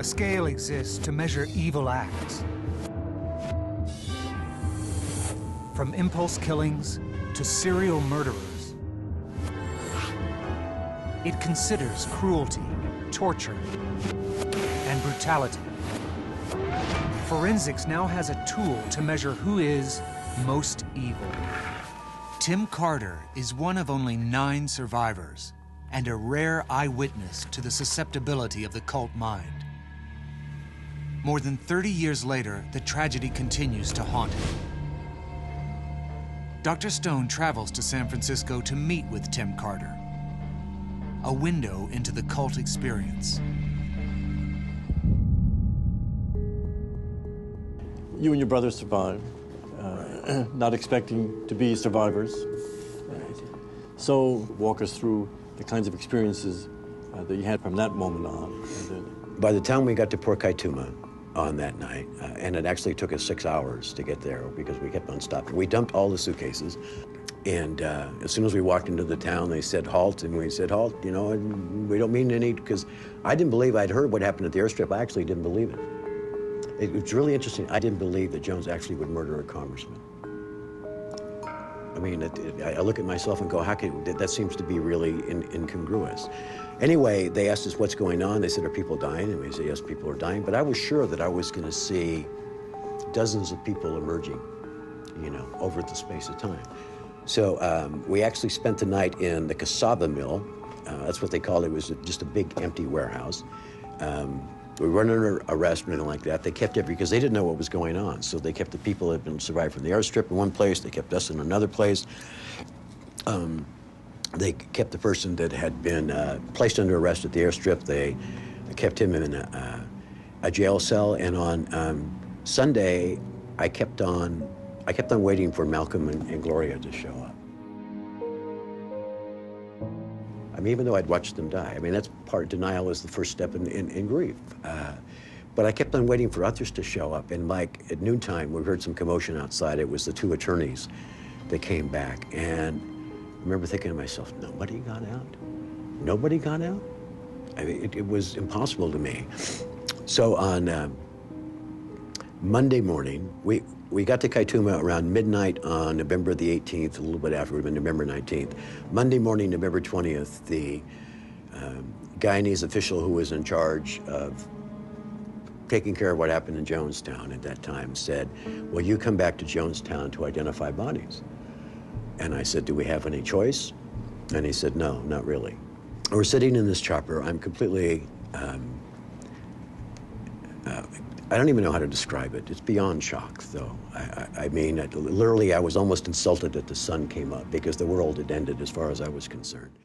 scale exists to measure evil acts. From impulse killings to serial murderers. It considers cruelty, torture, and brutality. Forensics now has a tool to measure who is most evil. Tim Carter is one of only 9 survivors and a rare eyewitness to the susceptibility of the cult mind. More than 30 years later, the tragedy continues to haunt him. Dr. Stone travels to San Francisco to meet with Tim Carter, a window into the cult experience. You and your brother survived, not expecting to be survivors. So walk us through the kinds of experiences that you had from that moment on. By the time we got to Port Kaituma on that night, and it actually took us 6 hours to get there because we kept on stopping. We dumped all the suitcases, and as soon as we walked into the town, they said halt, and we said halt, you know, and we don't mean any, because I didn't believe, I'd heard what happened at the airstrip. I actually didn't believe it. It was really interesting. I didn't believe that Jones actually would murder a congressman. I mean, I look at myself and go, how can, that seems to be really incongruous. Anyway, they asked us what's going on. They said, are people dying? And we said, yes, people are dying. But I was sure that I was going to see dozens of people emerging, you know, over the space of time. So we actually spent the night in the cassava mill. That's what they called it. It was just a big empty warehouse. We weren't under arrest or anything like that. They kept because they didn't know what was going on. So they kept the people that had been survived from the airstrip in one place. They kept us in another place. They kept the person that had been placed under arrest at the airstrip. They kept him in a jail cell. And on Sunday, I kept on waiting for Malcolm and Gloria to show up. I mean, even though I'd watched them die, I mean, that's part, denial is the first step in grief. But I kept on waiting for others to show up. And like at noontime, we heard some commotion outside. It was the 2 attorneys that came back. And I remember thinking to myself, nobody got out? Nobody got out? I mean, it was impossible to me. So on Monday morning, we got to Kaituma around midnight on November the 18th, a little bit after, it would have been November 19th. Monday morning, November 20th, the Guyanese official who was in charge of taking care of what happened in Jonestown at that time said, well, you come back to Jonestown to identify bodies. And I said, do we have any choice? And he said, no, not really. We're sitting in this chopper. I'm completely, I don't even know how to describe it. It's beyond shock, though. I mean, literally, I was almost insulted that the sun came up because the world had ended as far as I was concerned.